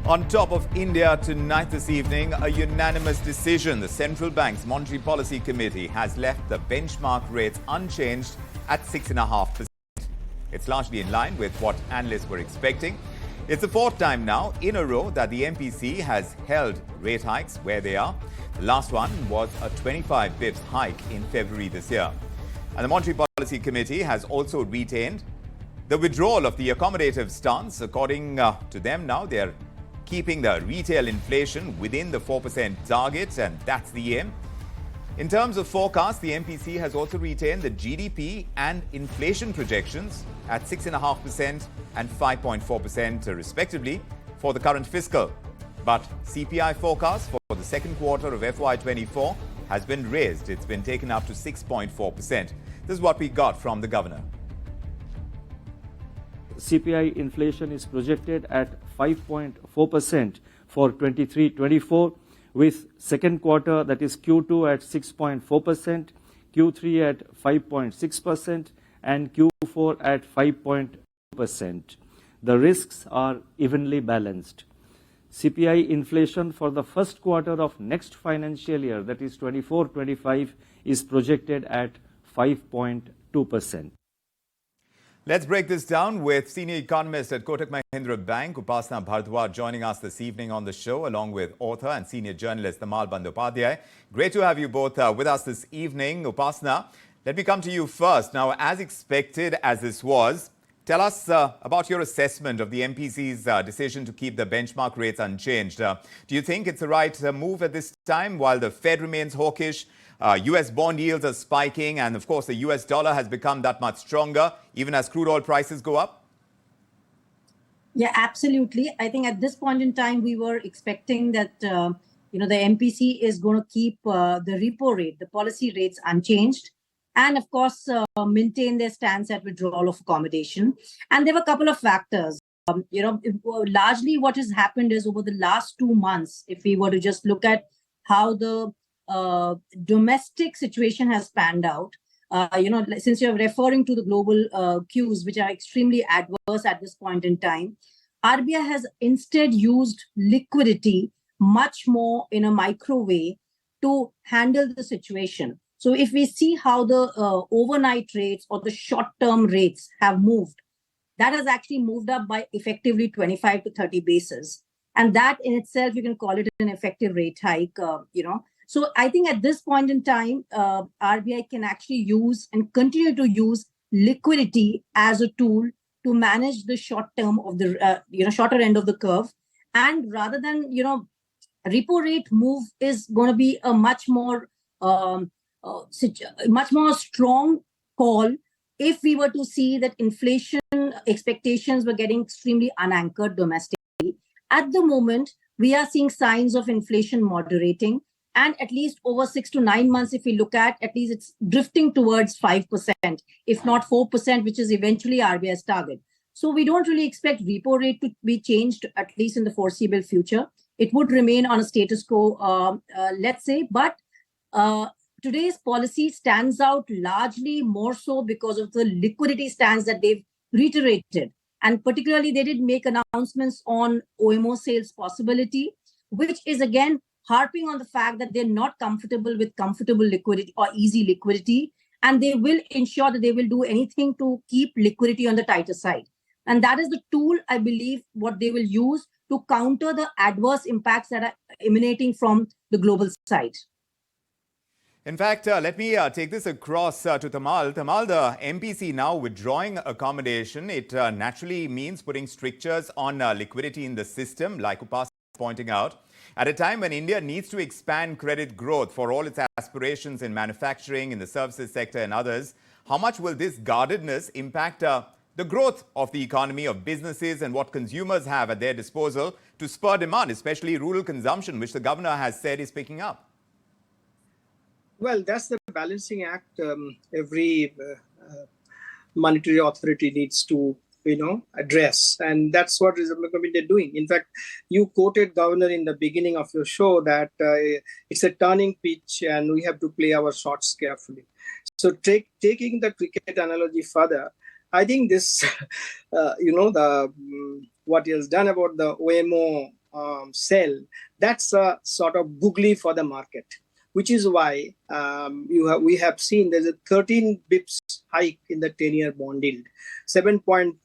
On top of India tonight this evening, a unanimous decision. The Central Bank's Monetary Policy Committee has left the benchmark rates unchanged at 6.5%. It's largely in line with what analysts were expecting. It's the fourth time now in a row that the MPC has held rate hikes where they are. The last one was a 25 bips hike in February this year. And the Monetary Policy Committee has also retained the withdrawal of the accommodative stance. According to them now, they're keeping the retail inflation within the 4% target, and that's the aim. In terms of forecast, the MPC has also retained the GDP and inflation projections at 6.5% and 5.4% respectively for the current fiscal. But CPI forecast for the second quarter of FY24 has been raised. It's been taken up to 6.4%. This is what we got from the governor. CPI inflation is projected at 5.4% for 23-24, with second quarter, that is Q2, at 6.4%, Q3 at 5.6%, and Q4 at 5.2%. The risks are evenly balanced. CPI inflation for the first quarter of next financial year, that is 24-25, is projected at 5.2%. Let's break this down with senior economist at Kotak Mahindra Bank, Upasna Bhardwaj, joining us this evening on the show, along with author and senior journalist Tamal Bandyopadhyay. Great to have you both with us this evening. Upasna, let me come to you first. Now, as expected as this was, tell us about your assessment of the MPC's decision to keep the benchmark rates unchanged. Do you think it's the right move at this time while the Fed remains hawkish? US bond yields are spiking, and of course the US dollar has become that much stronger, even as crude oil prices go up? Yeah, absolutely. I think at this point in time, we were expecting that, the MPC is going to keep the repo rate, the policy rates unchanged, and of course, maintain their stance at withdrawal of accommodation. And there were a couple of factors. Largely what has happened is over the last 2 months, if we were to just look at how the domestic situation has panned out. Since you're referring to the global cues, which are extremely adverse at this point in time, RBI has instead used liquidity much more in a micro way to handle the situation. So if we see how the overnight rates or the short-term rates have moved, that has actually moved up by effectively 25 to 30 basis. And that in itself, you can call it an effective rate hike, So I think at this point in time, RBI can actually use and continue to use liquidity as a tool to manage the short term of the shorter end of the curve. And rather than repo rate move is going to be a much more strong call if we were to see that inflation expectations were getting extremely unanchored domestically. At the moment, we are seeing signs of inflation moderating. And at least over 6 to 9 months, if we look at least it's drifting towards 5%, if not 4%, which is eventually RBI's target. So we don't really expect repo rate to be changed, at least in the foreseeable future. It would remain on a status quo, let's say. But today's policy stands out largely more so because of the liquidity stance that they've reiterated. And particularly, they did make announcements on OMO sales possibility, which is again harping on the fact that they're not comfortable with comfortable liquidity or easy liquidity, and they will ensure that they will do anything to keep liquidity on the tighter side. And that is the tool, I believe, what they will use to counter the adverse impacts that are emanating from the global side. In fact, let me take this across to Tamal. Tamal, the MPC now withdrawing accommodation, it naturally means putting strictures on liquidity in the system, like Upasna is pointing out. At a time when India needs to expand credit growth for all its aspirations in manufacturing, in the services sector and others, how much will this guardedness impact the growth of the economy, of businesses and what consumers have at their disposal to spur demand, especially rural consumption, which the governor has said is picking up? Well, that's the balancing act every monetary authority needs to address. And that's what Reserve Bank are doing. In fact, you quoted Governor in the beginning of your show that it's a turning pitch and we have to play our shots carefully. So taking the cricket analogy further, I think this, what he has done about the OMO sell, that's a sort of googly for the market, which is why we have seen there's a 13 bips hike in the 10-year bond yield,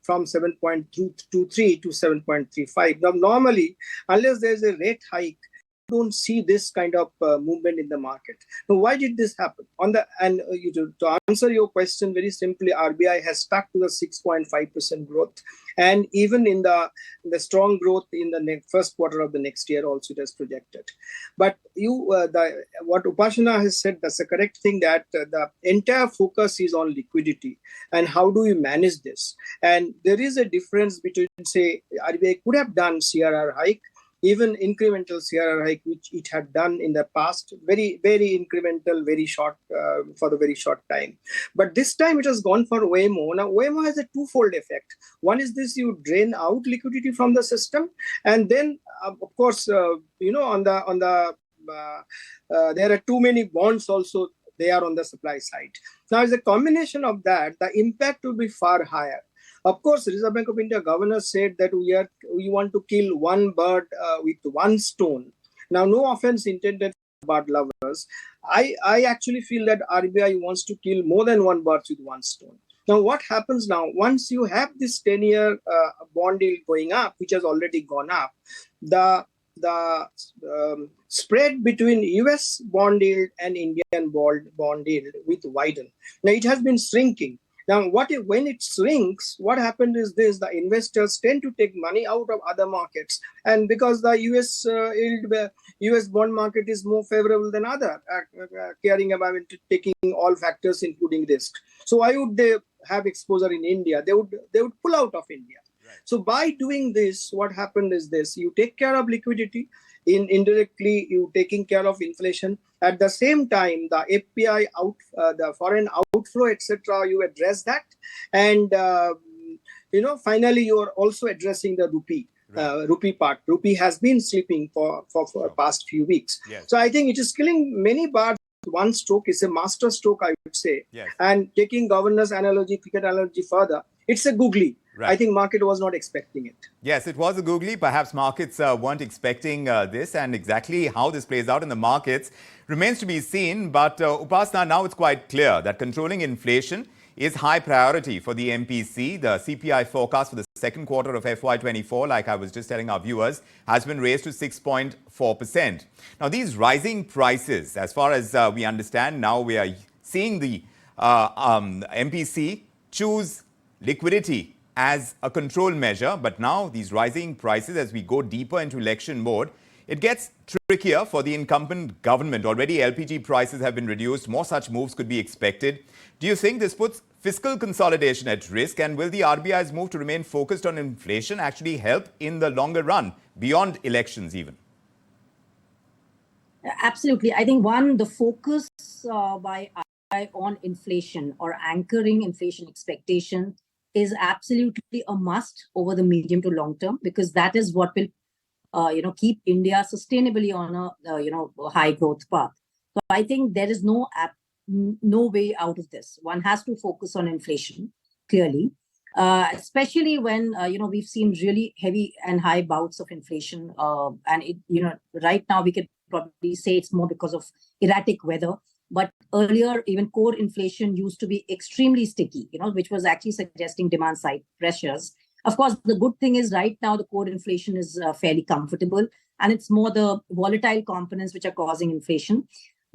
from 7.23 to 7.35. Now, normally, unless there's a rate hike, you don't see this kind of movement in the market. Now, why did this happen? To answer your question very simply, RBI has stuck to the 6.5% growth, and even in the strong growth in the first quarter of the next year also it has projected. But what Upasna has said, that's the correct thing, that the entire focus is on liquidity and how do you manage this. And there is a difference between, say, RBI could have done CRR hike, even incremental CRR hike, which it had done in the past, very, very incremental, very short, for the very short time. But this time it has gone for Waymo. Now, Waymo has a twofold effect. One is this: you drain out liquidity from the system, and then, of course, there are too many bonds also. They are on the supply side. Now, as a combination of that, the impact will be far higher. Of course, Reserve Bank of India governor said that we want to kill one bird with one stone. Now, no offense intended for bird lovers. I actually feel that RBI wants to kill more than one bird with one stone. Now, what happens now? Once you have this 10-year bond yield going up, which has already gone up, the spread between US bond yield and Indian bond yield will widen. Now, it has been shrinking. Now, when it shrinks, what happened is this: the investors tend to take money out of other markets, and because the US bond market is more favorable than other, caring about taking all factors including risk. So why would they have exposure in India? They would pull out of India. Right. So by doing this, what happened is this: you take care of liquidity, indirectly you taking care of inflation. At the same time, the FPI the foreign outflow, etc., you address that, and finally you are also addressing the rupee. Right. Rupee part. Rupee has been slipping for past few weeks. Yes. So I think it is killing many birds with one stroke. It's a master stroke, I would say. Yes. And taking governor's analogy, cricket analogy further, it's a googly. Right. I think market was not expecting it. Yes, it was a googly. Perhaps markets weren't expecting this, and exactly how this plays out in the markets remains to be seen. But Upasna, now it's quite clear that controlling inflation is high priority for the MPC. The CPI forecast for the second quarter of FY24, like I was just telling our viewers, has been raised to 6.4%. Now, these rising prices, as far as we understand, now we are seeing the MPC choose liquidity as a control measure. But now these rising prices, as we go deeper into election mode, it gets trickier for the incumbent government. Already LPG prices have been reduced. More such moves could be expected. Do you think this puts fiscal consolidation at risk? And will the RBI's move to remain focused on inflation actually help in the longer run, beyond elections even? Absolutely. I think, the focus by RBI on inflation or anchoring inflation expectation is absolutely a must over the medium to long term, because that is what will keep India sustainably on a high growth path. So I think there is no way out of this. One has to focus on inflation, clearly, especially when we've seen really heavy and high bouts of inflation, and right now we could probably say it's more because of erratic weather. But earlier, even core inflation used to be extremely sticky, which was actually suggesting demand side pressures. Of course, the good thing is right now the core inflation is fairly comfortable, and it's more the volatile components which are causing inflation.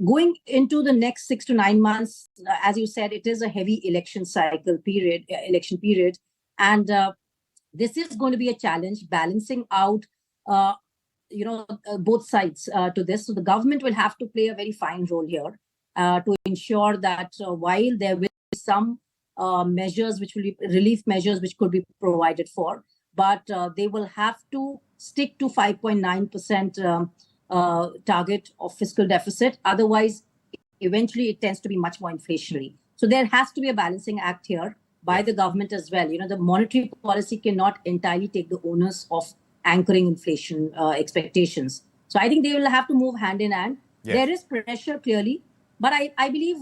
Going into the next 6 to 9 months, as you said, it is a heavy election period, and this is going to be a challenge balancing out, both sides to this. So the government will have to play a very fine role here to ensure that while there will be some measures which will be relief measures which could be provided for, but they will have to stick to 5.9% target of fiscal deficit. Otherwise, eventually it tends to be much more inflationary. So there has to be a balancing act here by the government as well. The monetary policy cannot entirely take the onus of anchoring inflation expectations. So I think they will have to move hand in hand. Yes. There is pressure clearly, but I believe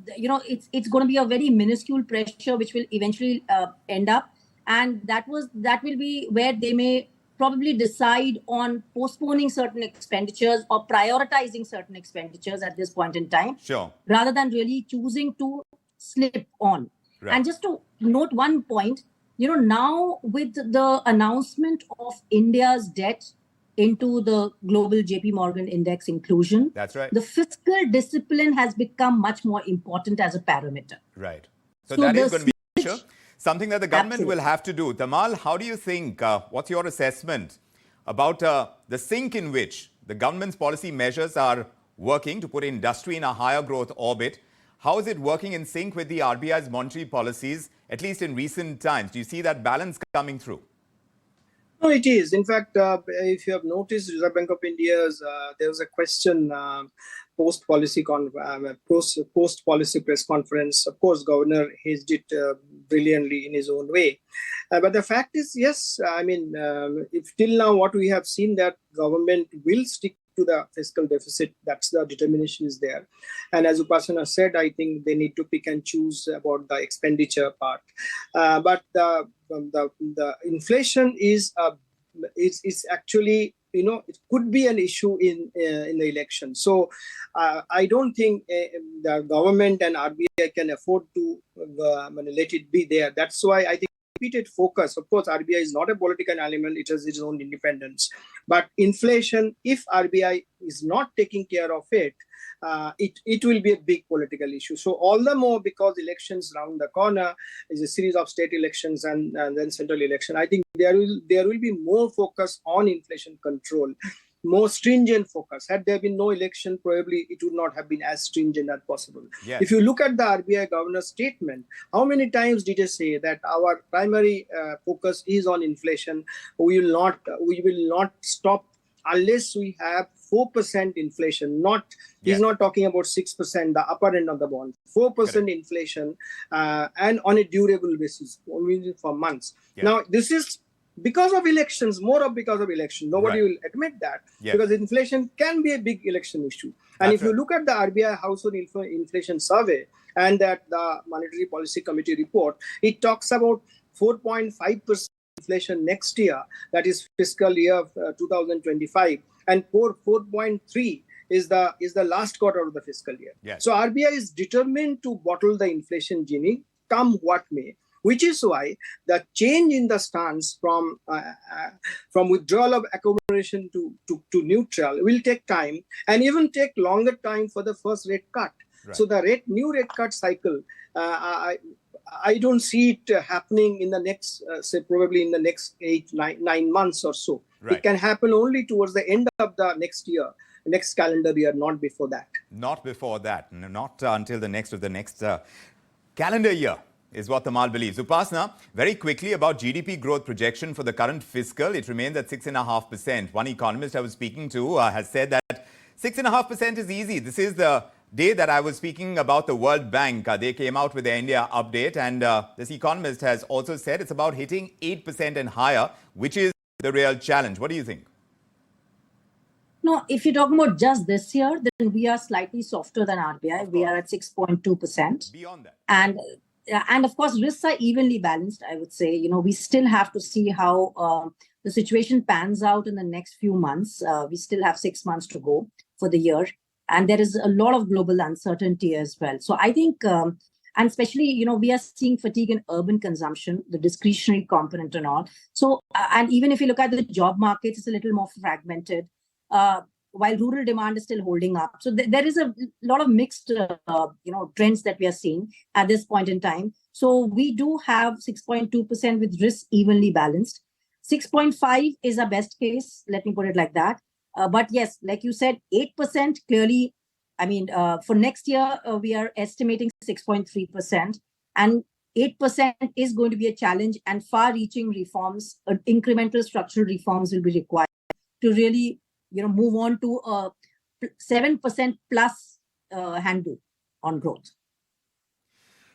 it's going to be a very minuscule pressure which will eventually end up, and that will be where they may probably decide on postponing certain expenditures or prioritizing certain expenditures at this point in time, Sure. rather than really choosing to slip on. Right. And just to note one point, now with the announcement of India's debt into the global JP Morgan index inclusion, That's right. the fiscal discipline has become much more important as a parameter. Right. So So that is the going to be sure. Something that the government Absolutely. will have to do. Tamal, how do you think, what's your assessment about the sync in which the government's policy measures are working to put industry in a higher growth orbit? How is it working in sync with the RBI's monetary policies, at least in recent times? Do you see that balance coming through? No, it is. In fact, if you have noticed, Reserve Bank of India's there was a question post-policy press conference. Of course, Governor hedged it brilliantly in his own way. But the fact is, yes, if till now what we have seen that government will stick to the fiscal deficit, that's the determination is there. And as Upasna said, I think they need to pick and choose about the expenditure part. But the inflation is actually, it could be an issue in the election. So I don't think the government and RBI can afford to let it be there. That's why I think repeated focus. Of course, RBI is not a political element; it has its own independence. But inflation, if RBI is not taking care of it, it will be a big political issue. So all the more because elections round the corner is a series of state elections and then central election. I think there will be more focus on inflation control, more stringent focus. Had there been no election, probably it would not have been as stringent as possible. Yes. If you look at the RBI governor's statement, how many times did he say that our primary focus is on inflation? We will not stop unless we have 4% inflation. He's not talking about 6%, the upper end of the bond. 4% inflation and on a durable basis, only for months. Yeah. Now, this is because of elections, because of election. Nobody will admit that because inflation can be a big election issue. And if you look at the RBI Household Inflation Survey and that the Monetary Policy Committee report, it talks about 4.5% inflation next year, that is fiscal year 2025, and 4.3 is the last quarter of the fiscal year. Yes. So RBI is determined to bottle the inflation genie, come what may. Which is why the change in the stance from withdrawal of accommodation to neutral will take time and even take longer time for the first rate cut. Right. So the new rate cut cycle, I don't see it happening in the next, probably in the next 9 months or so. Right. It can happen only towards the end of the next calendar year, not before that. Not before that, not until the next calendar year. Is what Tamal believes. Upasna, very quickly about GDP growth projection for the current fiscal. It remains at 6.5%. One economist I was speaking to has said that 6.5% is easy. This is the day that I was speaking about the World Bank. They came out with their India update, and this economist has also said it's about hitting 8% and higher, which is the real challenge. What do you think? No, if you're talking about just this year, then we are slightly softer than RBI. We are at 6.2%. Beyond that. And of course, risks are evenly balanced, I would say. We still have to see how the situation pans out in the next few months. We still have 6 months to go for the year. And there is a lot of global uncertainty as well. So I think, and especially, we are seeing fatigue in urban consumption, the discretionary component and all. So, and even if you look at the job markets, it's a little more fragmented. While rural demand is still holding up. So there is a lot of mixed, trends that we are seeing at this point in time. So we do have 6.2% with risks evenly balanced. 6.5 is our best case. Let me put it like that. But yes, like you said, 8% clearly, for next year, we are estimating 6.3%. And 8% is going to be a challenge, and far-reaching reforms, incremental structural reforms will be required to really move on to a 7% plus handle on growth.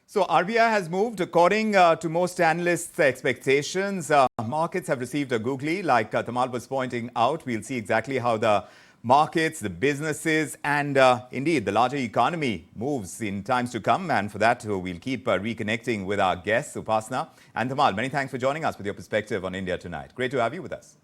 So RBI has moved according to most analysts' expectations. Markets have received a googly, like Tamal was pointing out. We'll see exactly how the markets, the businesses, and indeed the larger economy moves in times to come. And for that, we'll keep reconnecting with our guests, Upasna and Tamal. Many thanks for joining us with your perspective on India tonight. Great to have you with us.